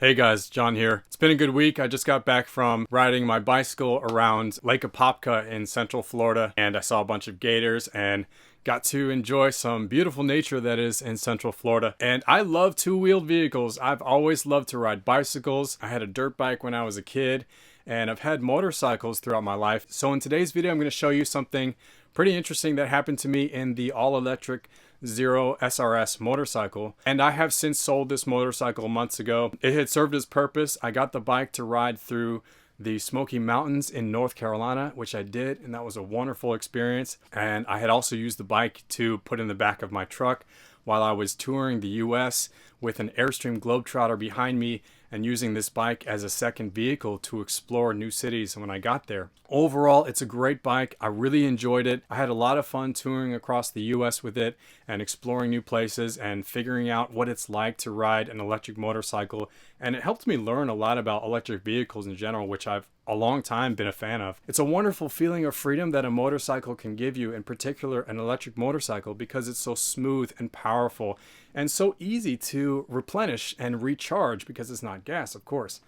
Hey guys, John here. It's been a good week. I just got back from riding my bicycle around Lake Apopka in Central Florida, and I saw a bunch of gators and got to enjoy some beautiful nature that is in Central Florida. And I love two-wheeled vehicles. I've always loved to ride bicycles. I had a dirt bike when I was a kid, and I've had motorcycles throughout my life. So in today's video, I'm going to show you something pretty interesting that happened to me in the all-electric Zero SRS motorcycle, and I have since sold this motorcycle months ago. It had served its purpose. I got the bike to ride through the Smoky Mountains in North Carolina, which I did, and that was a wonderful experience. And I had also used the bike to put in the back of my truck while I was touring the US with an Airstream Globetrotter behind me, and using this bike as a second vehicle to explore new cities when I got there. Overall, it's a great bike. I really enjoyed it. I had a lot of fun touring across the US with it and exploring new places and figuring out what it's like to ride an electric motorcycle. And it helped me learn a lot about electric vehicles in general, which I've a long time been a fan of. It's a wonderful feeling of freedom that a motorcycle can give you, in particular an electric motorcycle, because it's so smooth and powerful and so easy to replenish and recharge because it's not gas, of course.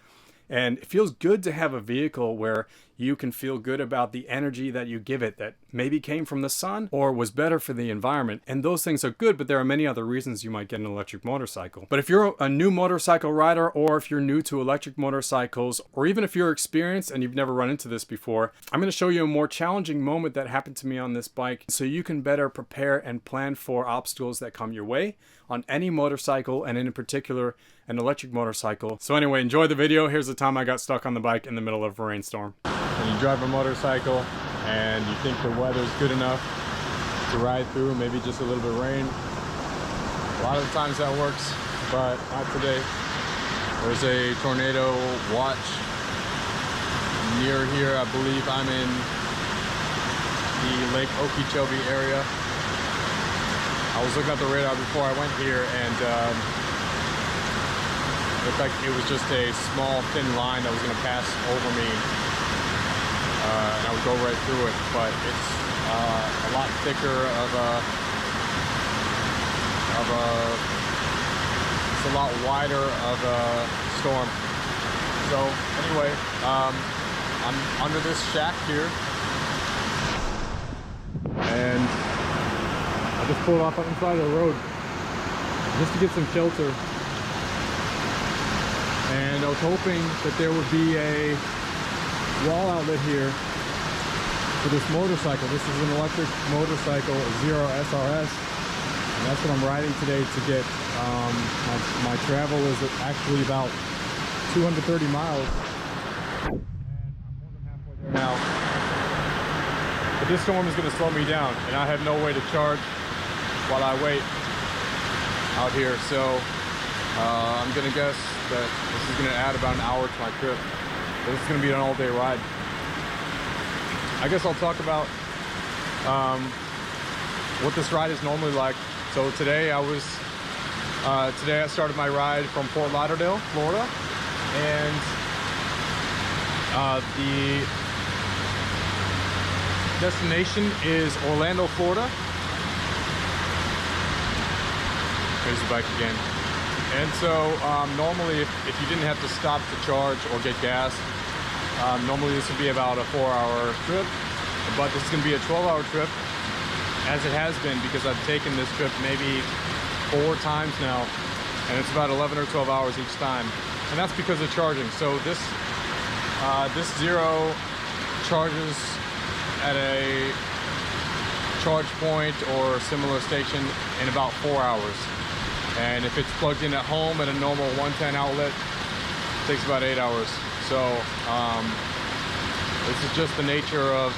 And it feels good to have a vehicle where you can feel good about the energy that you give it, that maybe came from the sun or was better for the environment. And those things are good, but there are many other reasons you might get an electric motorcycle. But if you're a new motorcycle rider, or if you're new to electric motorcycles, or even if you're experienced and you've never run into this before, I'm going to show you a more challenging moment that happened to me on this bike so you can better prepare and plan for obstacles that come your way on any motorcycle, and in particular an electric motorcycle. So anyway, enjoy the video. Here's the time I got stuck on the bike in the middle of a rainstorm. When you drive a motorcycle and you think the weather's good enough to ride through, maybe just a little bit of rain, a lot of the times that works, but not today. There's a tornado watch near here. I believe I'm in the Lake Okeechobee area. I was looking at the radar before I went here, and looked like it was just a small thin line that was going to pass over me, and I would go right through it. But it's a lot thicker it's a lot wider of a storm. So anyway, I'm under this shack here, and I just pulled off on the side of the road just to get some shelter. And I was hoping that there would be a wall outlet here for this motorcycle. This is an electric motorcycle, a Zero SRS, and that's what I'm riding today to get. My travel is actually about 230 miles. And I'm more than halfway there now. But this storm is going to slow me down, and I have no way to charge while I wait out here. So I'm going to guess that this is going to add about an hour to my trip. This is going to be an all-day ride. I guess I'll talk about what this ride is normally like. So today I started my ride from Fort Lauderdale, Florida, and the destination is Orlando, Florida. There's the bike again. And so normally if you didn't have to stop to charge or get gas, normally this would be about a 4-hour trip, but this is going to be a 12-hour trip, as it has been, because I've taken this trip maybe 4 times now, and it's about 11 or 12 hours each time, and that's because of charging. So this Zero charges at a charge point or similar station in about 4 hours. And if it's plugged in at home at a normal 110 outlet, it takes about 8 hours. So this is just the nature of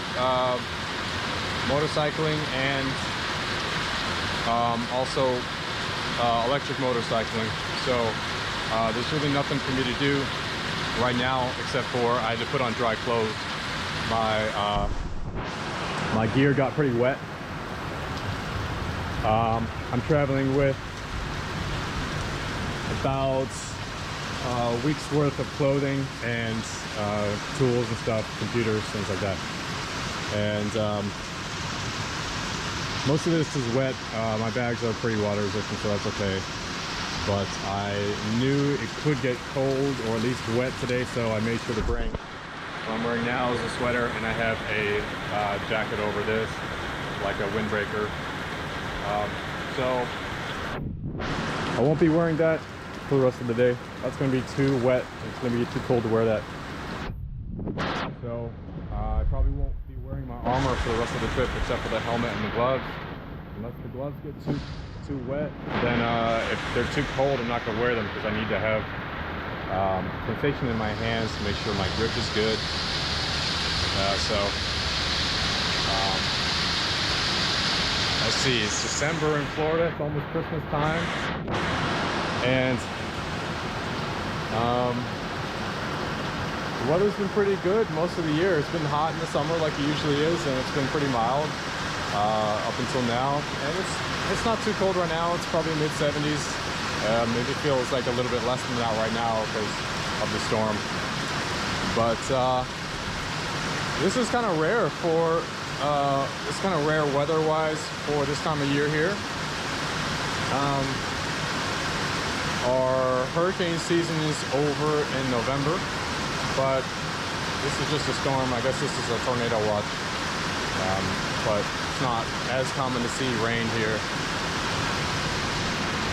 motorcycling, and also electric motorcycling. So there's really nothing for me to do right now except for I had to put on dry clothes. My gear got pretty wet. I'm traveling with about a week's worth of clothing and tools and stuff, computers, things like that. And most of this is wet. My bags are pretty water resistant, so that's okay. but I knew it could get cold or at least wet today, so I made sure to bring. What I'm wearing now is a sweater, and I have a jacket over this, like a windbreaker. So I won't be wearing that for the rest of the day. That's going to be too wet. It's going to be too cold to wear that. So I probably won't be wearing my armor for the rest of the trip, except for the helmet and the gloves. Unless the gloves get too wet, then if they're too cold, I'm not going to wear them, because I need to have sensation in my hands to make sure my grip is good. Let's see, it's December in Florida, it's almost Christmas time, and the weather's been pretty good most of the year. It's been hot in the summer like it usually is, and it's been pretty mild up until now, and it's not too cold right now. It's probably mid-70s. Maybe it feels like a little bit less than that right now because of the storm, but this is kind of rare for it's kind of rare weather-wise for this time of year here. Our hurricane season is over in November, but this is just a storm. I guess this is a tornado watch, but it's not as common to see rain here.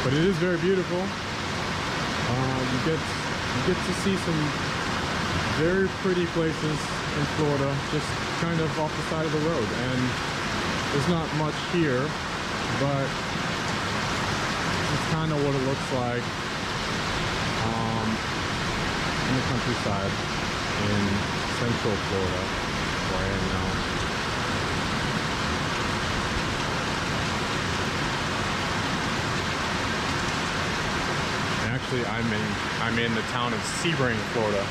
But it is very beautiful. You get to see some very pretty places in Florida, just kind of off the side of the road, and there's not much here, but it's kind of what it looks like in the countryside in central Florida, where I am now. And actually, I'm in the town of Sebring, Florida.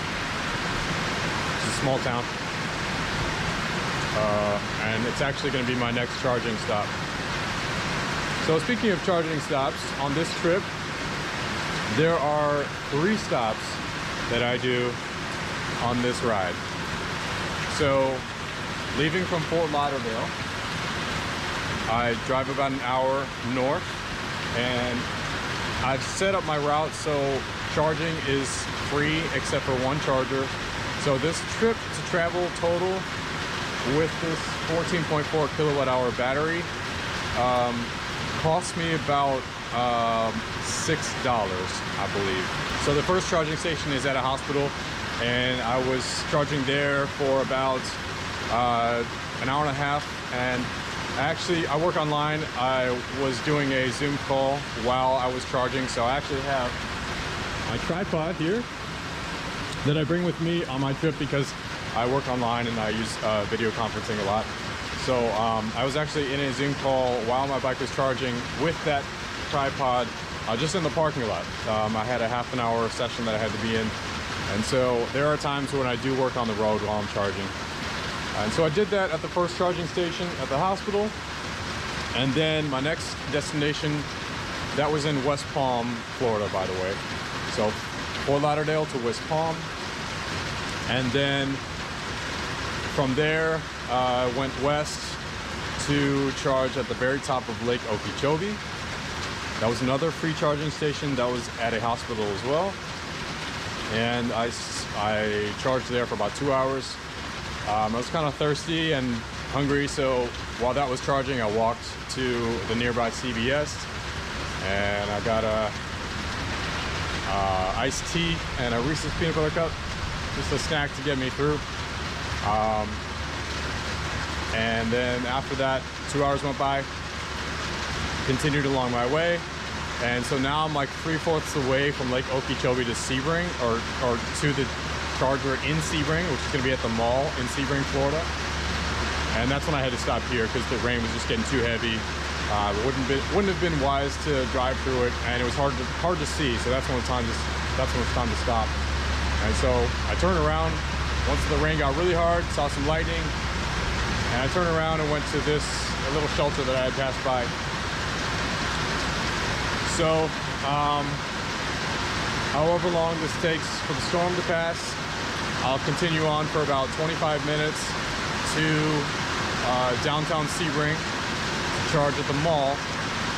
It's a small town, and it's actually going to be my next charging stop. So speaking of charging stops, on this trip, there are 3 stops that I do on this ride. So leaving from Fort Lauderdale, I drive about an hour north, and I've set up my route so charging is free except for one charger. So this trip to travel total with this 14.4 kilowatt hour battery cost me about $6, I believe. So the first charging station is at a hospital, and I was charging there for about an hour and a half. And actually, I work online. I was doing a Zoom call while I was charging, so I actually have my tripod here that I bring with me on my trip because I work online and I use video conferencing a lot. So I was actually in a Zoom call while my bike was charging with that tripod, just in the parking lot. I had a half an hour session that I had to be in, and so there are times when I do work on the road while I'm charging. And so I did that at the first charging station at the hospital, and then my next destination, that was in West Palm, Florida, by the way. So Fort Lauderdale to West Palm, and then from there went west to charge at the very top of Lake Okeechobee. That was another free charging station that was at a hospital as well, and I charged there for about 2 hours. I was kind of thirsty and hungry, so while that was charging, I walked to the nearby CVS, and I got a iced tea and a Reese's peanut butter cup, just a snack to get me through. And then after that, 2 hours went by, continued along my way, and so now I'm like 3/4 the way from Lake Okeechobee to Sebring, or to the charger in Sebring, which is going to be at the mall in Sebring, Florida. And that's when I had to stop here because the rain was just getting too heavy. Wouldn't have been wise to drive through it, and it was hard to see. So that's when it's time to stop. And so I turned around once the rain got really hard, saw some lightning, and I turned around and went to this little shelter that I had passed by. So however long this takes for the storm to pass, I'll continue on for about 25 minutes to downtown Sebring to charge at the mall,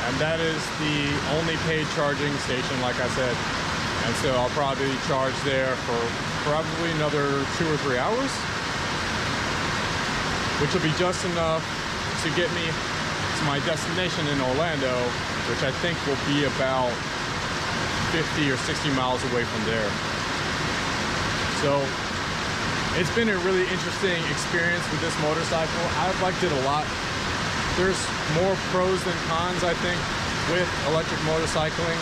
and that is the only paid charging station, like I said. And so I'll probably charge there for probably another 2 or 3 hours, which will be just enough to get me to my destination in Orlando, which I think will be about 50 or 60 miles away from there. So it's been a really interesting experience with this motorcycle. I've liked it a lot. There's more pros than cons, I think, with electric motorcycling.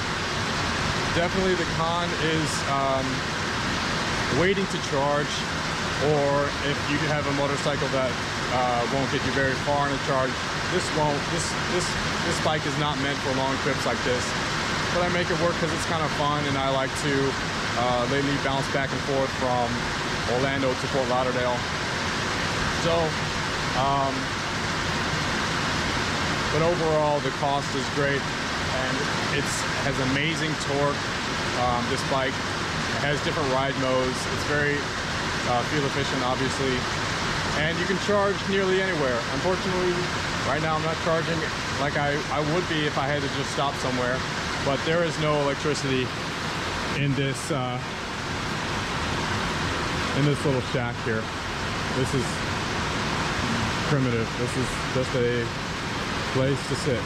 Definitely the con is waiting to charge, or if you have a motorcycle that won't get you very far in a charge. This bike is not meant for long trips like this, but I make it work because it's kind of fun, and I like to lately bounce back and forth from Orlando to Fort Lauderdale. So, but overall the cost is great, and it has amazing torque. This bike has different ride modes. It's very fuel efficient, obviously, and you can charge nearly anywhere. Unfortunately, right now I'm not charging like I would be if I had to just stop somewhere, but there is no electricity in this little shack here. This is primitive. This is just a place to sit.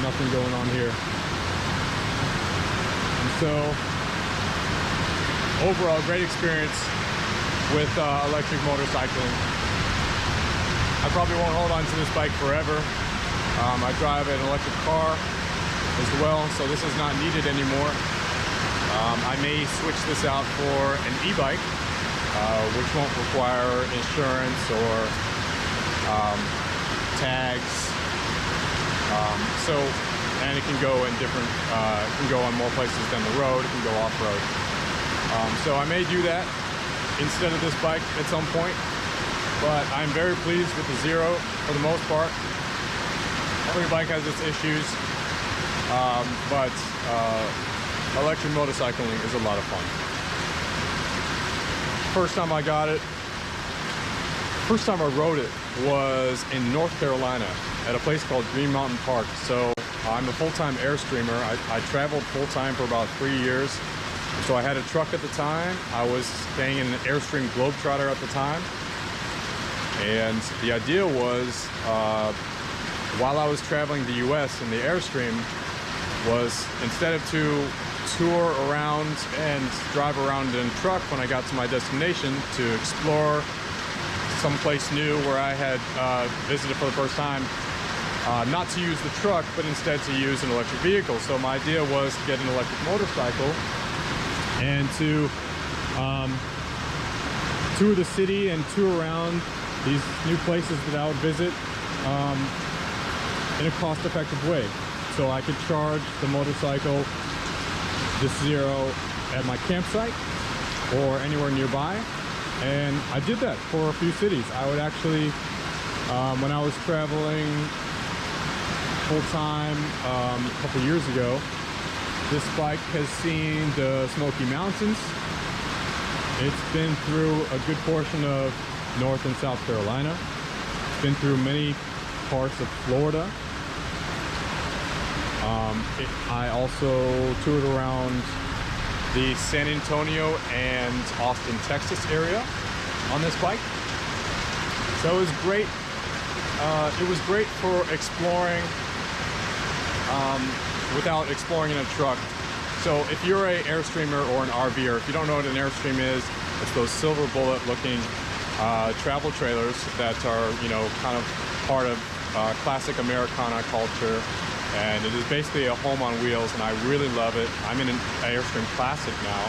Nothing going on here. And so overall, great experience with electric motorcycling. I probably won't hold on to this bike forever. I drive an electric car as well, so this is not needed anymore. I may switch this out for an e-bike, which won't require insurance or tags. And it can go in different, it can go on more places than the road. It can go off-road. So I may do that instead of this bike at some point, but I'm very pleased with the Zero for the most part. Every bike has its issues, but electric motorcycling is a lot of fun. First time I got it, first time I rode it was in North Carolina at a place called Green Mountain Park. So I'm a full-time Airstreamer. I traveled full-time for about 3 years. So I had a truck at the time. I was staying in an Airstream Globetrotter at the time. And the idea was, while I was traveling the US in the Airstream, was instead of to tour around and drive around in a truck when I got to my destination, to explore someplace new where I had visited for the first time, not to use the truck, but instead to use an electric vehicle. So my idea was to get an electric motorcycle and to tour the city and tour around these new places that I would visit in a cost-effective way. So I could charge the motorcycle, this Zero, at my campsite or anywhere nearby. And I did that for a few cities. I would actually, when I was traveling full-time a couple years ago, this bike has seen the Smoky Mountains. It's been through a good portion of North and South Carolina. It's been through many parts of Florida. I also toured around the San Antonio and Austin, Texas area on this bike. So it was great. It was great for exploring without exploring in a truck. So if you're an Airstreamer or an RVer, if you don't know what an Airstream is, it's those silver bullet looking travel trailers that are, you know, kind of part of classic Americana culture. And it is basically a home on wheels, and I really love it. I'm in an Airstream Classic now,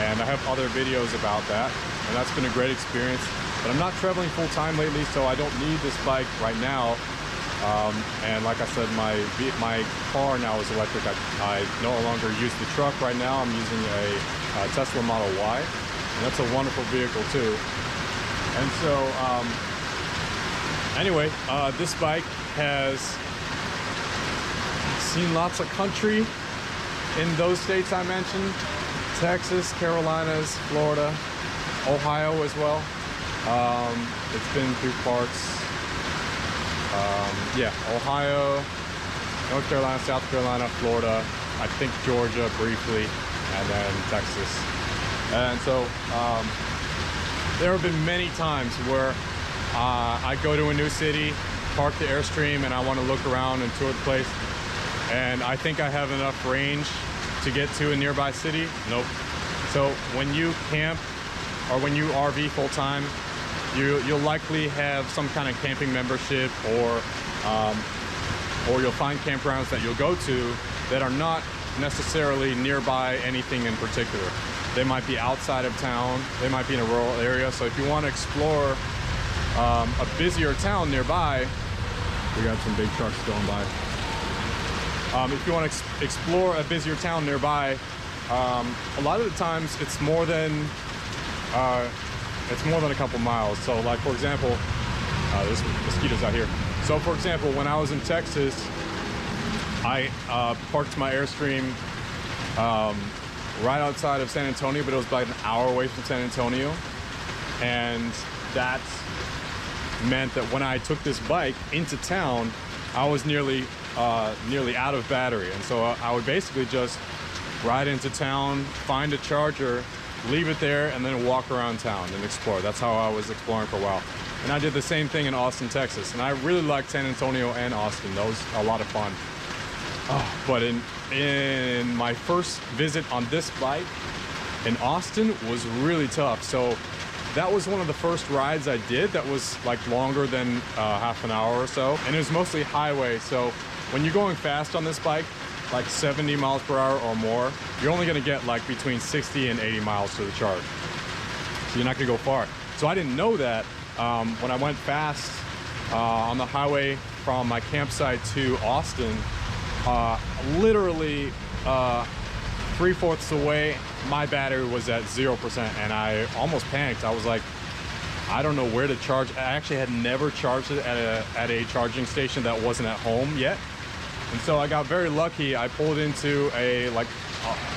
and I have other videos about that, and that's been a great experience. But I'm not traveling full-time lately, so I don't need this bike right now. And like I said, my car now is electric. I no longer use the truck right now. I'm using a Tesla Model Y, and that's a wonderful vehicle too. And so, anyway, this bike has seen lots of country in those states I mentioned: Texas, Carolinas, Florida, Ohio as well. It's been through parts, yeah, Ohio, North Carolina, South Carolina, Florida, I think Georgia briefly, and then Texas. And so there have been many times where I go to a new city, park the Airstream, and I want to look around and tour the place, and I think I have enough range to get to a nearby city. Nope. So when you camp or when you RV full-time, you'll likely have some kind of camping membership, or you'll find campgrounds that you'll go to that are not necessarily nearby anything in particular. They might be outside of town, they might be in a rural area. So if you want to explore a busier town nearby, we got some big trucks going by. If you want to explore a busier town nearby, a lot of the times it's more than a couple miles. So like, for example, there's mosquitoes out here. So for example, when I was in Texas, I parked my Airstream right outside of San Antonio, but it was about an hour away from San Antonio. And that meant that when I took this bike into town, I was nearly out of battery. And so I would basically just ride into town, find a charger, leave it there, and then walk around town and explore. That's how I was exploring for a while. And I did the same thing in Austin, Texas. And I really liked San Antonio and Austin. That was a lot of fun. But in my first visit on this bike in Austin was really tough. So that was one of the first rides I did that was like longer than half an hour or so. And it was mostly highway. So when you're going fast on this bike, like 70 miles per hour or more, you're only gonna get like between 60 and 80 miles to the charge. So you're not gonna go far. So I didn't know that when I went fast on the highway from my campsite to Austin, literally 3/4 away, my battery was at 0%, and I almost panicked. I was like, I don't know where to charge. I actually had never charged it at a charging station that wasn't at home yet. And so I got very lucky. I pulled into a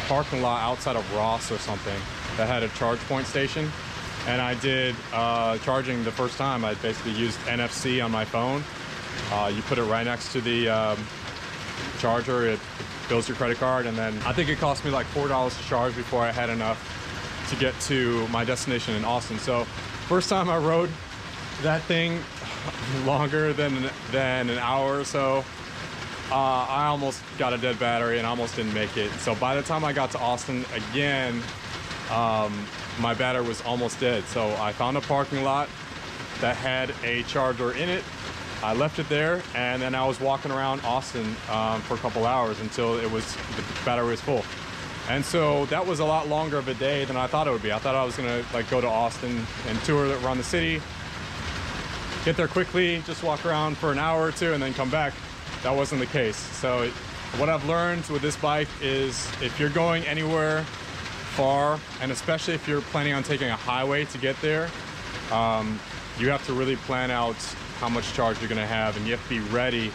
parking lot outside of Ross or something that had a charge point station. And I did charging the first time. I basically used NFC on my phone. You put it right next to the charger. It bills your credit card. And then I think it cost me like $4 to charge before I had enough to get to my destination in Austin. So first time I rode that thing longer than an hour or so, I almost got a dead battery and almost didn't make it. So by the time I got to Austin again, my battery was almost dead. So I found a parking lot that had a charger in it. I left it there, and then I was walking around Austin for a couple hours until the battery was full. And so that was a lot longer of a day than I thought it would be. I thought I was gonna like go to Austin and tour around the city, get there quickly, just walk around for an hour or two and then come back. That wasn't the case. So what I've learned with this bike is if you're going anywhere far, and especially if you're planning on taking a highway to get there, you have to really plan out how much charge you're gonna have, and you have to be ready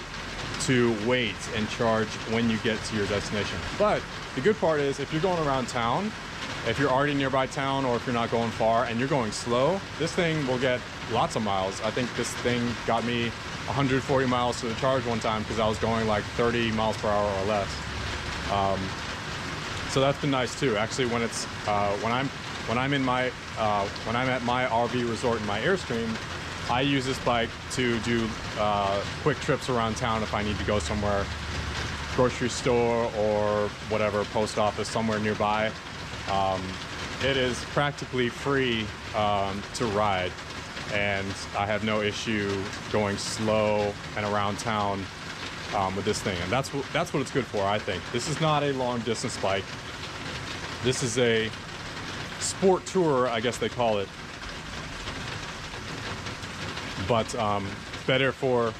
to wait and charge when you get to your destination. But the good part is if you're going around town, if you're already nearby town, or if you're not going far and you're going slow, this thing will get lots of miles. I think this thing got me 140 miles to the charge one time because I was going like 30 miles per hour or less. So that's been nice too. Actually, when it's when I'm at my RV resort in my Airstream, I use this bike to do quick trips around town if I need to go somewhere, grocery store or whatever, post office somewhere nearby. It is practically free to ride, and I have no issue going slow and around town with this thing. And that's what it's good for, I think. This is not a long distance bike. This is a sport tourer, I guess they call it. But better for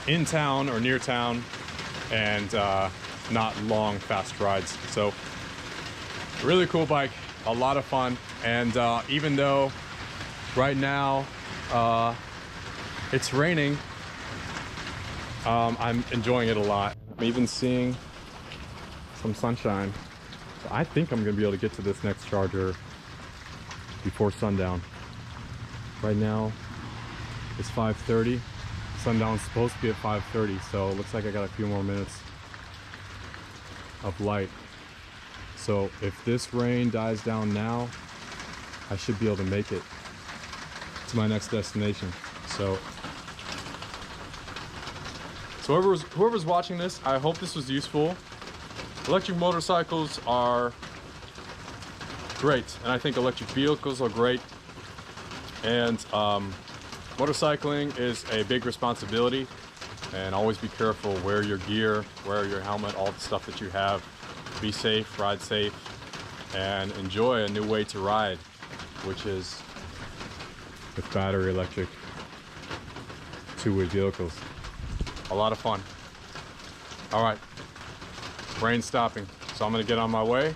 in town or near town, and not long, fast rides. So really cool bike, a lot of fun. And even though right now it's raining, I'm enjoying it a lot. I'm even seeing some sunshine. So I think I'm gonna be able to get to this next charger before sundown. Right now it's 5:30, Sundown's supposed to be at 5:30, so it looks like I got a few more minutes of light. So if this rain dies down now, I should be able to make it to my next destination. So whoever's watching this, I hope this was useful. Electric motorcycles are great, and I think electric vehicles are great. And motorcycling is a big responsibility, and always be careful. Wear your gear, wear your helmet, all the stuff that you have. Be safe, ride safe, and enjoy a new way to ride, which is with battery electric two-wheel vehicles. A lot of fun. All right, rain's stopping, so I'm gonna get on my way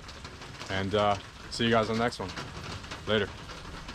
and see you guys on the next one. Later.